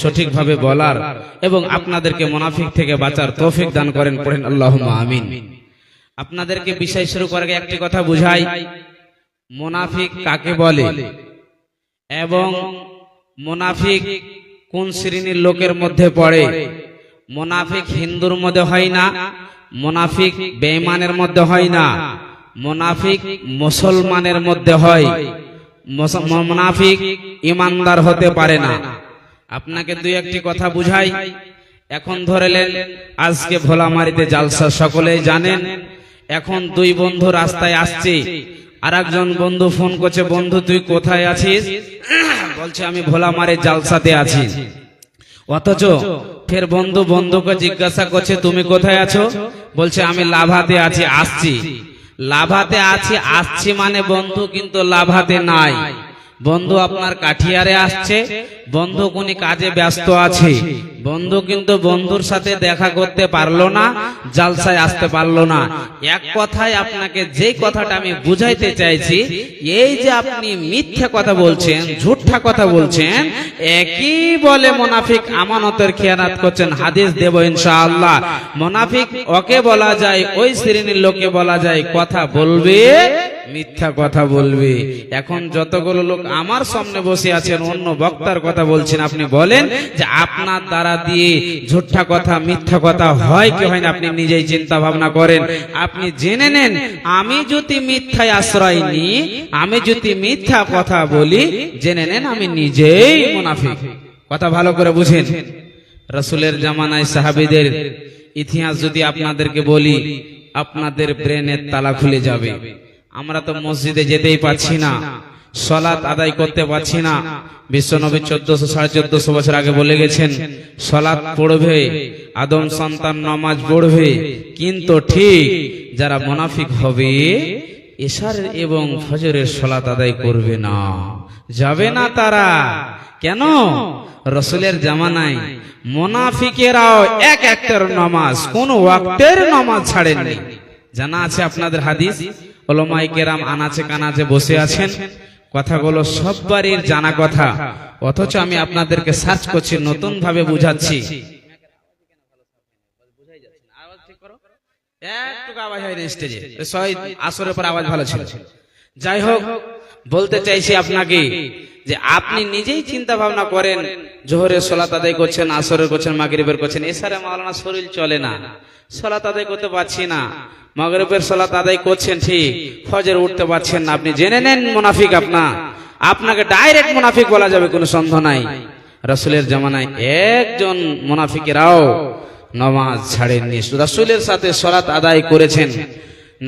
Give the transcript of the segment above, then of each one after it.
সঠিকভাবে বলার এবং আপনাদেরকে মুনাফিক থেকে বাঁচার তৌফিক দান করেন, পড়েন আল্লাহুম্মা আমিন। আপনাদেরকে বিষয় শুরু করার আগে একটি কথা বুঝাই, মুনাফিক কাকে বলে এবং মুনাফিক কোন শ্রেণীর লোকের মধ্যে পড়ে। মুনাফিক হিন্দুর মধ্যে হয় না, মুনাফিক বেঈমানের মধ্যে হয় না, মুনাফিক মুসলমানের মধ্যে হয়। মুনাফিক ইমানদার হতে পারে না। আপনাকে দুই একটি কথা বুঝাই। এখন ধরেলেন আজকে ভোলামারিতে জালসা, সকলেই জানেন। এখন দুই বন্ধু রাস্তায় আসছে, আর একজন বন্ধু ফোন করছে, বন্ধু তুই কোথায় আছিস? বলছে আমি ভোলামারির জালসাতে আছি। অথচ ফের বন্ধু বন্ধুকে জিজ্ঞাসা করছে তুমি কোথায় আছো? বলছে আমি লাভাতে আছি, আসছি। লাভাতে আছি আসছি মানে বন্ধু কিন্তু লাভাতে নাই। বন্ধু আপনার কাঠিয়ারে আসছে, বন্ধু কোন কাজে ব্যস্ত আছে, বন্ধু কিন্তু বন্ধুর সাথে দেখা করতে পারলো না, জালসায় আসতে পারলো না। এক কথায় আপনাকে যে কথাটা আমি বুঝাইতে চাইছি, এই যে আপনি মিথ্যা কথা বলছেন, ঝুঠা কথা বলছেন, একই বলে মুনাফিক আমানতের খেয়ানত করছেন। হাদিস দেব ইনশাআল্লাহ। মুনাফিক ওকে বলা যায়, ওই শ্রেণীর লোককে বলা যায় কথা বলবে, মিথ্যা কথা বলবে। এখন যতগুলো লোক আমার সামনে বসে আছেন, অন্য বক্তার কথা বলছেন, আপনি বলেন যে আপনার দ্বারা দিয়ে ঝুঠা কথা, মিথ্যা কথা হয় কি হয় না, আপনি নিজেই চিন্তা ভাবনা করেন। আপনি জেনে নেন, আমি যদি মিথ্যায় আশ্রয় নিই, আমি যদি মিথ্যা কথা বলি, জেনে নেন আমি নিজেই মুনাফিক। কথা ভালো করে বুঝেন। রাসূলের জামানায় সাহাবীদের ইতিহাস যদি আপনাদেরকে বলি, আপনাদের ব্রেনের তালা খুলে যাবে। আমরা তো মসজিদে যেতেই পাচ্ছি না, সালাত আদায় করতে পাচ্ছি না। বিশ্বনবী 1400-1450 বছর আগে বলে গেছেন সালাত পড়বে, আদম সন্তান নামাজ পড়বে, কিন্তু ঠিক যারা মুনাফিক হবে ইশার এবং ফজরের সালাত আদায় করবে না, যাবে না তারা। কেন? রাসূলের জামানায় মুনাফিকেরাও এক একটার নামাজ, কোন ওয়াক্তের নামাজ ছাড়েননি। জানা আছে আপনাদের হাদিস, উলামায়ে কেরাম আনাচে কানাচে বসে আছেন, কথাগুলো সবারই জানা কথা, অথচ আমি আপনাদেরকে সার্চ করছি, নতুন ভাবে বুঝাচ্ছি। আসরের পর আওয়াজ ভালো ছিল। যাই হোক, বলতে চাইছি আপনাকে যে আপনি নিজেই চিন্তা ভাবনা করেন, জোহরের সালাত আদায় করছেন, আসরের করছেন, মাগরিবের করছেন, এছাড়া মাওলানা শরীর চলে না, সালাত আদায় করতে পারছি না। মাগরিবের সালাত আদায় করছেন ঠিক, ফজর উঠতে পারছেন না, আপনি জেনে নেন মুনাফিক। আপনাকে ডাইরেক্ট মুনাফিক বলা যাবে, কোনো সন্দেহ নাই। রাসূলের জামানায় একজন মুনাফিকেরাও নামাজ ছাড়েননি, রাসূলের সাথে সালাত আদায় করেছেন,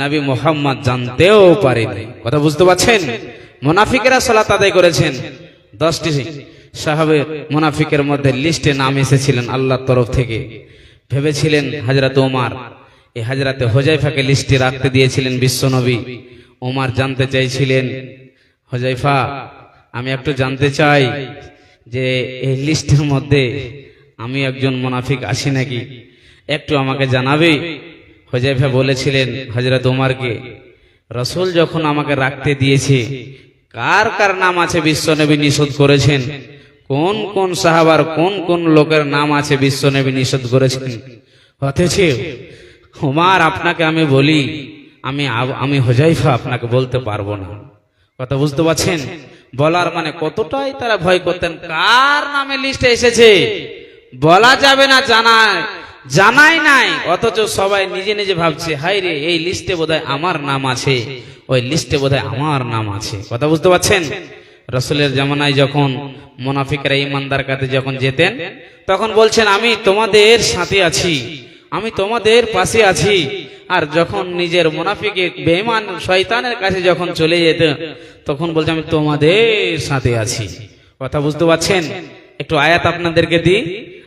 নবী মুহাম্মদ জানতেও পারেনি। কথা বুঝতে পারছেন? মুনাফিকেরা সালাত আদায় করেছেন। 10টি সাহাবে মুনাফিকের মধ্যে লিস্টে নাম এসেছিলেন আল্লাহর তরফ থেকে। ভেবেছিলেন হযরত ওমর, এই হযরতে হুযায়ফাকে লিস্টে রাখতে দিয়েছিলেন বিশ্বনবী। ওমর জানতে চাইছিলেন, হুযায়ফা আমি একটু জানতে চাই যে এই লিস্টের মধ্যে আমি একজন মুনাফিক আছি নাকি, একটু আমাকে জানাবে। হুযায়ফা বলেছিলেন হযরত ওমরকে, রাসূল যখন আমাকে রাখতে দিয়েছে, কার কার নাম আছে বিশ্বনবী নিষেধ করেছেন, কোন কোন সাহাবার কোন কোন লোকের নাম আছে বিশ্বনবী নিষেধ করেছেন। অথচ ওমর আপনাকে আমি বলি, আমি হুযায়ফা আপনাকে বলতে পারবো না। কথা বুঝতে পারছেন? বলার মানে কতটাই তারা ভয় করতেন, কার নামে লিস্টে এসেছে বলা যাবে না, জানাই নাই। অথচ সবাই নিজে নিজে ভাবছে, হাই রে এই লিস্টে বোধহয় আমার নাম আছে, ওই লিস্টে বোধহয় আমার নাম আছে। কথা বুঝতে পারছেন? রাসূলের জামানায় যখন মুনাফিকরা ইমানদার কাছে যখন যেতেন, তখন বলছেন আমি তোমাদের সাথে আছি, আমি তোমাদের পাশে আছি। আর যখন নিজের মুনাফিকে বেঈমান শয়তানের কাছে যখন চলে যেত, তখন বলছে আমি তোমাদের সাথে আছি। কথা বুঝতে পারছেন? একটু আয়াত আপনাদেরকে দিই,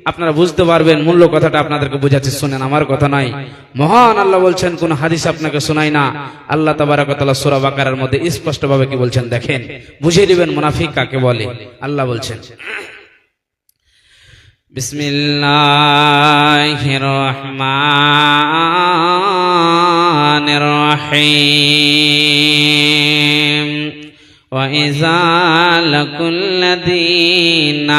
আপনারা বুঝতে পারবেন। মূল্য কথাটা আপনাদেরকে বোঝাচ্ছি, শুনেন, আমার কথা নয়। মহান আল্লাহ বলছেন, কোন হাদিস আপনাকে শোনাই না। আল্লাহ তাবারক ওয়া তাআলা সূরা বাকারার মধ্যে স্পষ্ট ভাবে কি বলছেন দেখেন, বুঝিয়ে দিবেন মুনাফিক কাকে বলে। আল্লাহ বলছেন, বিসমিল্লাহির রহমানির রহিম। وإذا لقوا الذين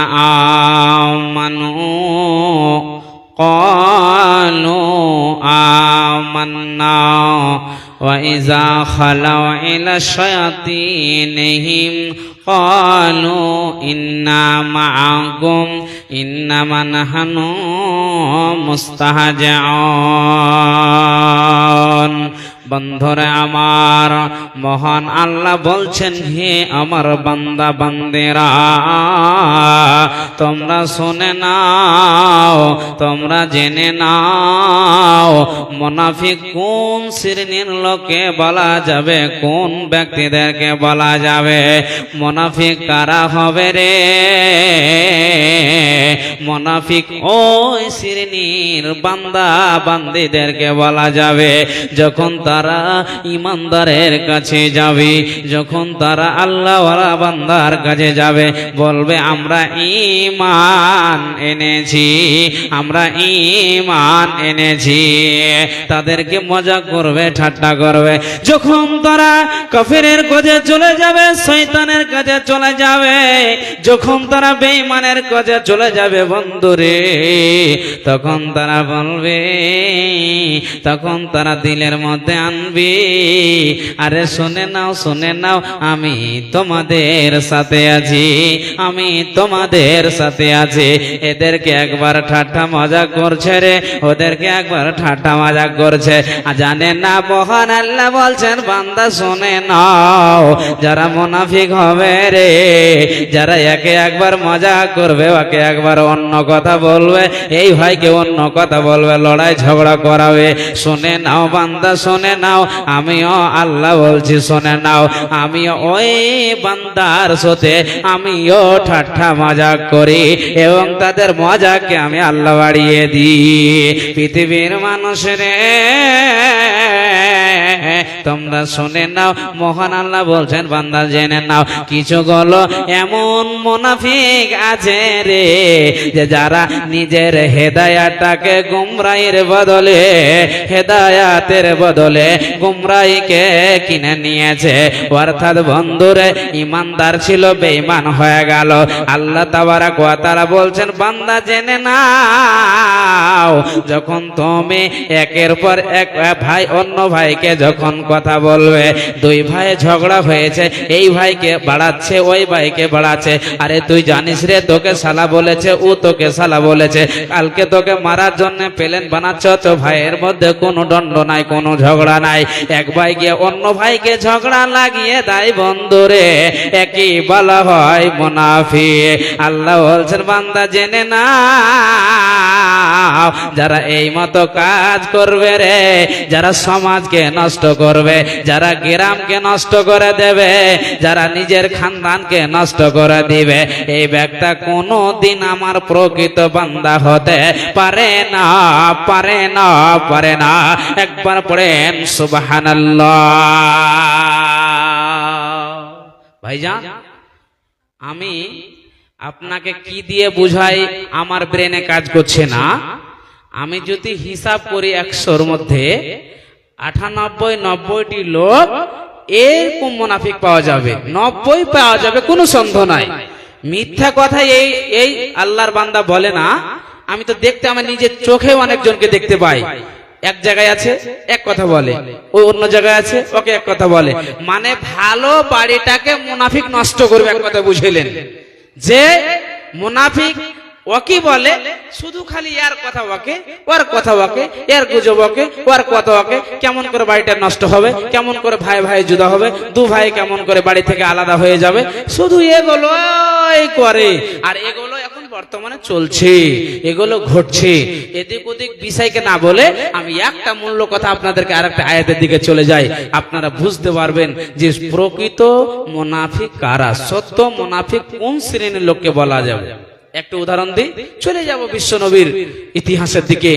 آمنوا قالوا آمنا وإذا خلوا إلى شياطينهم قالوا إنا معكم إنما نحن مستهزئون বন্ধুরা আমার, মহান আল্লাহ বলছেন, হে আমার বান্দা বান্দেরা, তোমরা শুনে নাও, তোমরা জেনে নাও, মুনাফিক কোন শ্রেণীর লোকে বলা যাবে, কোন ব্যক্তিদেরকে বলা যাবে। মুনাফিক কারা হবে রে? মুনাফিক ওই শ্রেণীর বান্দা বান্দিদেরকে বলা যাবে যখন তারা ইমানদারের কাছে যাবে, যখন তারা আল্লাহওয়ালা বান্দার কাছে যাবে, বলবে আমরা ঈমান এনেছি, আমরা ঈমান এনেছি। তাদেরকে মজা করবে, ঠাট্টা করবে। যখন তারা কাফেরের কাছে চলে যাবে, শয়তানের কাছে চলে যাবে, যখন তারা বেঈমানের কাছে চলে যাবে বন্ধুরে, তখন তারা বলবে, তখন তারা দিলের মধ্যে আনবি, আরে শুনে নাও, শুনে নাও, আমি তোমাদের সাথে আছি, আমি তোমাদের সাথে আছি। এদেরকে একবার ঠাট্টা মজা করছে রে, ওদেরকে একবার ঠাট্টা মজা করছে। জানে না মহান আল্লাহ বলছেন, বান্দা শুনে নাও, যারা মুনাফিক হবে রে, যারা একে একবার মজা করবে, ওকে একবার অন্য কথা বলবে, এই ভাইকে অন্য কথা বলবে, লড়াই ঝগড়া করাবে। শুনে নাও বান্দা, শুনে নাও, আমিও আল্লাহ বলছি, শুনে নাও, আমিও ওই বান্দার সাথে আমিও ঠাট্টা মজাক করি এবং তাদের মজাকে আমি আল্লাহ বাড়িয়ে দিই। পৃথিবীর মানুষরে তোমরা শুনে নাও, মহান আল্লাহ বলছেন, বান্দা জেনে নাও, কিছু গুলো এমন মুনাফিক আছে রে, যে যারা নিজের হেদায়াতটাকে গুমরাহির বদলে, হেদায়াতের বদলে গুমরাহিকে কিনে নিয়েছে। অর্থাৎ বন্ধুরে, ইমানদার ছিল, বেঈমান হয়ে গেল। আল্লাহ তাবারাক ওয়া তাআলা বলছেন, বান্দা জেনে নাও, যখন তুমি একের পর এক ভাই অন্য ভাইকে যখন কথা বলবে, দুই ভাই ঝগড়া হয়েছে, এই ভাইকে বাড়াচ্ছে, ওই ভাইকে বাড়াচ্ছে, আরে তুই জানিস রে, তোকে শালা বলেছে, ও তোকে শালা বলেছে, কালকে তোকে মারার জন্য প্লেন বানাচ্ছ, তো ভাইয়ের মধ্যে কোনো দণ্ড নাই, কোনো ঝগড়া নাই। এক ভাই গিয়ে অন্য ভাইকে ঝগড়া লাগিয়ে দেয় বন্ধুরে, একই বলা হয় মুনাফিক। আল্লাহ বলছেন, বান্দা জেনে না, যারা এই মতো কাজ করবে রে, যারা সমাজকে নষ্ট করবে, যারা গ্রামকে নষ্ট করে দেবে, যারা নিজের খানদানকে নষ্ট করে দিবে, এই ব্যক্তি কোনো দিন আমার প্রকৃত বান্দা হতে পারে না, পারে না, পারে না। একবার পড়েন সুবহানাল্লাহ। ভাইজান, আমি আপনাকে কি দিয়ে বুঝাই আমার ব্রেনে কাজ করছে না। আমি যদি হিসাব করি 100-র মধ্যে 98-90টি লোক এরকম মুনাফিক পাওয়া যাবে, 90 পাওয়া যাবে, কোনো সন্দেহ নাই। মিথ্যা কথা এই আল্লাহর বান্দা বলে না। আমি তো দেখতে, আমার নিজের চোখে অনেকজনকে দেখতে পাই, এক জায়গায় আছে এক কথা বলে, ওই অন্য জায়গায় আছে ওকে এক কথা বলে। মানে ভালো বাড়িটাকে মুনাফিক নষ্ট করবে, এক কথা বুঝলেন? যে মুনাফিক ওকে বলে, শুধু খালি এর কথা ওকে, ওর কথা ওকে, এর গুজব ওকে, ওর কথা ওকে, কেমন করে বাড়িটা নষ্ট হবে, কেমন করে ভাই ভাই জুদা হবে, দু ভাই কেমন করে বাড়ি থেকে আলাদা হয়ে যাবে, শুধু এগুলোই করে। আর এগুলো এখন বর্তমানে চলছে, এগুলো ঘটছে। এদিক ওদিক বিষয়কে না বলে আমি একটা মূল্য কথা আপনাদেরকে আরেকটা আয়াতের দিকে চলে যাই, আপনারা বুঝতে পারবেন যে প্রকৃত মুনাফিক কারা, সত্য মুনাফিক কোন শ্রেণীর লোককে বলা যাবে। একটু উদাহরণ দিই, চলে যাব বিশ্ব নবীর ইতিহাসের দিকে।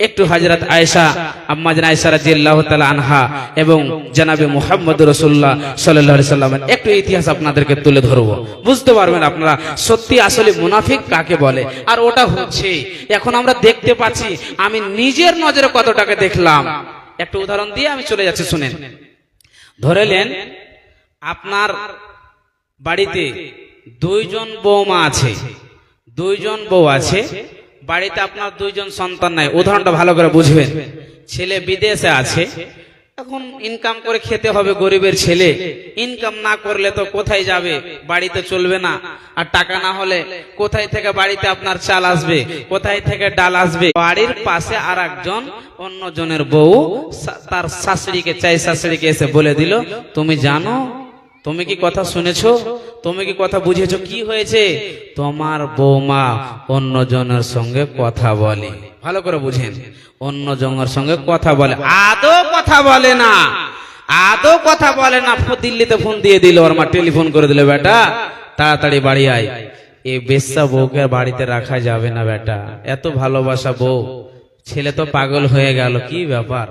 একটু হযরত আয়েশা, আম্মা জান আয়েশা রাদিয়াল্লাহু তাআলা আনহা এবং জনাবে মুহাম্মদ রাসূলুল্লাহ সাল্লাল্লাহু আলাইহি সাল্লামের একটু ইতিহাস আপনাদেরকে তুলে ধরবো, বুঝতে পারবেন আপনারা সত্যি আসলে মুনাফিক কাকে বলে। আর ওটা হচ্ছে এখন আমরা দেখতে পাচ্ছি, আমি নিজের নজরে কতটাকে দেখলাম। একটু উদাহরণ দিয়ে আমি চলে যাচ্ছি, শুনেন। ধরেলেন আপনার বাড়িতে দুইজন বৌমা আছে, দুইজন বউ আছে, বাড়িতে আপনার দুইজন সন্তান নাই। উদাহরণটা ভালো করে বুঝবেন। ছেলে বিদেশে আছে, এখন ইনকাম করে খেতে হবে, গরিবের ছেলে ইনকাম না করলে তো কোথায় যাবে, বাড়িতে চলবে না। আর টাকা না হলে কোথায় থেকে বাড়িতে আপনার চাল আসবে, কোথায় থেকে ডাল আসবে। বাড়ির পাশে আর একজন অন্য জনের বউ তার শাশুড়িকে শাশুড়িকে এসে বলে দিল, তুমি জানো, তুমি কি কথা শুনেছো, তুমি কি কথা বুঝেছো, কি হয়েছে? তোমার বৌমা অন্য জনের সঙ্গে কথা বলে। ভালো করে বুঝেন, অন্য জনের সঙ্গে কথা বলে, আদৌ কথা বলে না, আদৌ কথা বলে না। দিল্লিতে ফোন দিয়ে দিল, ওর মা টেলিফোন করে দিল, বেটা তাড়াতাড়ি বাড়ি আয়। এই বেশ্যা বউকে বাড়িতে রাখা যাবে না বেটা, এত ভালোবাসা বউ। ছেলে তো পাগল হয়ে গেল, কি ব্যাপার,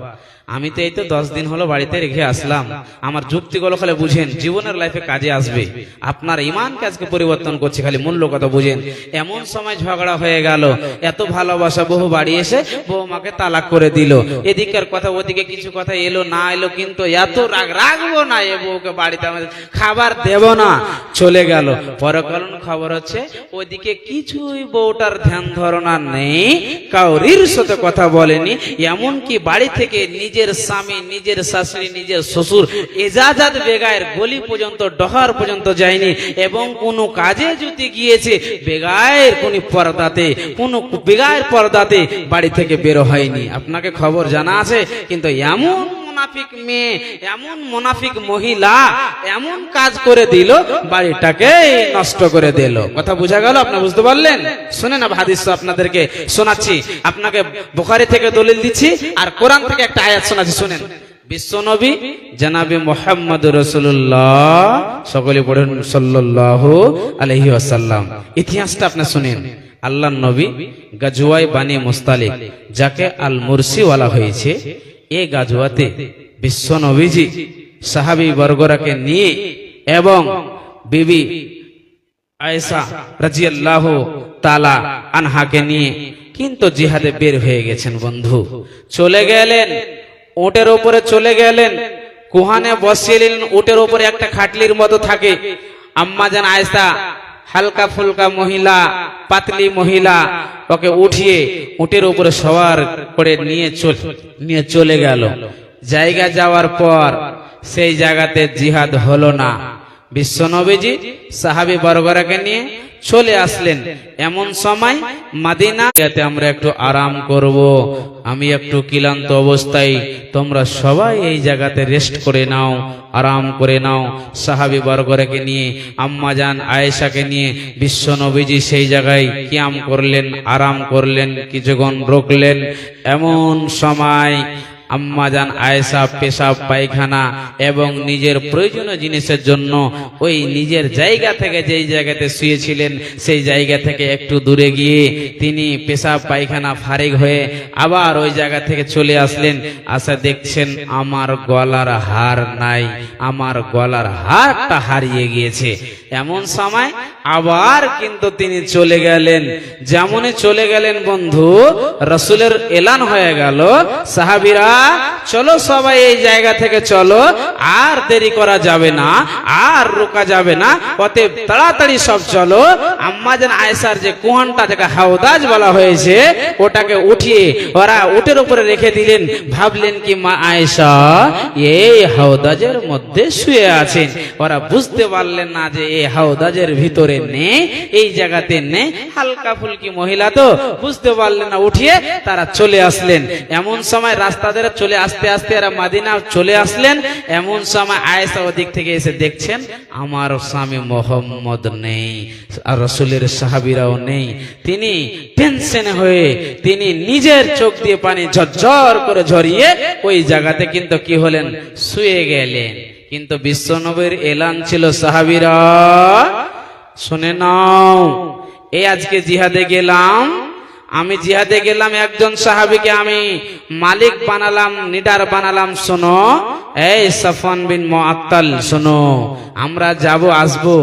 আমি তো এই তো 10 দিন হলো বাড়িতে রেখে আসলাম। আমার যুক্তিগুলো খালি বুঝেন, জীবনের লাইফে কাজে আসবে। আপনার ইমানকে আজকে পরিবর্তন করছে, খালি মূল্য কথা বুঝেন। এমন সময় ঝগড়া হয়ে গেল, এত ভালোবাসা, বহু বাড়ি এসে বৌমাকে তালাক করে দিল। এদিকের কথা ওদিকে কিছু কথা এলো না এলো, কিন্তু এত রাগ রাখবো না, এ বউকে বাড়িতে আমাদের খাবার দেব না, চলে গেল। পরকালীন খবর হচ্ছে ওদিকে কিছুই বউটার ধ্যান ধারণা নেই, কাউরির সাথে কথা বলেনি, এমনকি বাড়ি থেকে নিজের স্বামী, নিজের শাশুড়ি, নিজের শ্বশুর এজাজাত বেগায়ের গলি পর্যন্ত, ডহার পর্যন্ত যায়নি। এবং কোনো কাজে যদি গিয়েছে বেগায়ের কোন পর্দাতে, কোনো বেগায়ের পর্দাতে বাড়ি থেকে বের হয়নি। আপনাকে খবর জানা আছে। কিন্তু এমন মুনাফিক মেয়ে, এমন মুনাফিক মহিলা এমন কাজ করে দিল, বাড়িটাকে নষ্ট করে দিল। কথা বোঝা গেল? আপনি বুঝতে পারলেন? শুনেন, হাদিস আপনাদেরকে শোনাচ্ছি, আপনাকে বুখারী থেকে দলিল দিচ্ছি আর কোরআন থেকে একটা আয়াত শোনাচ্ছি, শুনেন। বিশ্বনবী জনাবে মুহাম্মদ রাসূলুল্লাহ, সকলে পড়েন সাল্লাল্লাহু আলাইহি ওয়াসাল্লাম। ইতিহাসটা আপনি শুনেন। আল্লাহর নবী গাজওয়ায়ে বানি মুস্তালিক, যাকে আল মুরসি বলা হয়েছে, এই গাজওয়াতে বিশ্ব নবীজি সাহাবী বর্গরাকে নিয়ে এবং বিবি আয়েশা রাদিয়াল্লাহু তাআলা আনহাকে নিয়ে কিন্তু জিহাদে বের হয়ে গেছেন। বন্ধু চলে গেলেন, ওটের উপরে চলে গেলেন, কুহানে বসিয়ে ওটের উপরে একটা খাটলির মতো থাকে। আম্মা জান আয়েশা হালকা ফুলকা মহিলা, পাতলি মহিলা, ওকে উঠিয়ে উটের উপরে সওয়ার করে নিয়ে চলে গেল। জায়গা যাওয়ার পর সেই জায়গাতে জিহাদ হলো না। বিশ্বনবীজি সাহাবী বর্গরাকে নিয়ে চলে আসলেন। এমন সময় মদিনাতে আমরা একটু আরাম করব, আমি একটু ক্লান্ত অবস্থায়, তোমরা সবাই এই জায়গাতে রেস্ট করে নাও, আরাম করে নাও। সাহাবী বর্গরাকে নিয়ে, আম্মা জান আয়েশাকে নিয়ে বিশ্ব নবীজি সেই জায়গায় কিয়াম করলেন, আরাম করলেন, কিছুক্ষণ রুকলেন। এমন সময় আম্মা জান আয়েশা পেশাব পায়খানা এবং নিজের প্রয়োজনীয় জিনিসের জন্য ওই নিজের জায়গা থেকে, যেই জায়গাতে শুয়েছিলেন সেই জায়গা থেকে একটু দূরে গিয়ে তিনি পেশাব পায়খানা ফারিগ হয়ে আবার ওই জায়গা থেকে চলে আসলেন। আসা দেখছেন আমার গলার হার নাই, আমার গলার হারটা হারিয়ে গিয়েছে। এমন সময় আবার কিন্তু তিনি চলে গেলেন। যেমনই চলে গেলেন বন্ধু, রাসূলের এলান হয়ে গেল, সাহাবীরা চলো সবাই এই জায়গা থেকে চলো, আর দেরি করা যাবে না, আর রোকা যাবে না, অতএব তাড়াতাড়ি সব চলো। আম্মা জান আয়েশার যে কুহানটা, যাকে হাওদাজ বলা হয়েছে, ওটাকে উঠিয়ে ওরা উটের উপরে রেখে দিলেন। ভাবলেন কি মা আয়েশা এই হাওদাজের মধ্যে শুয়ে আছেন। ওরা বুঝতে পারলেন না যে এই হাওদাজের ভিতরে নেই, এই জায়গাতে নেই। হালকা ফুলকি মহিলা তো বুঝতে পারলেন না, উঠিয়ে তারা চলে আসলেন। এমন সময় রাস্তা ধরে চলে আস্তে আস্তে এরা মদিনা চলে আসলেন। এমন সময় আয়েশা ওদিক থেকে এসে দেখছেন আমার স্বামী মুহাম্মদ নেই, আর রাসূলের সাহাবীরাও নেই। তিনি টেনশনে হয়ে তিনি নিজের চোখ দিয়ে পানি ঝরঝর করে ঝরিয়ে ওই জায়গাতে কিন্তু কি হলেন, শুয়ে গেলেন। কিন্তু বিশ্বনবীর এলান ছিল, সাহাবীরা শুনে নাও, এই আজকে জিহাদে গেলাম, আমি জিহাদে গেলাম, একজন সাহাবীকে আমি মালিক বানালাম, লিডার বানালাম। শোনো এই সাফওয়ান বিন মুআত্তাল, শোনো, আমরা যাব আসবো,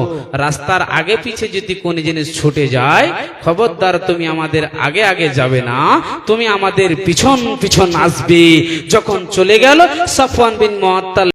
রাস্তার আগে পিছে যদি কোন জিনিস ছুটে যায়, খবরদার তুমি আমাদের আগে আগে যাবে না, তুমি আমাদের পিছন পিছন আসবে। যখন চলে গেল সাফওয়ান বিন মুআত্তাল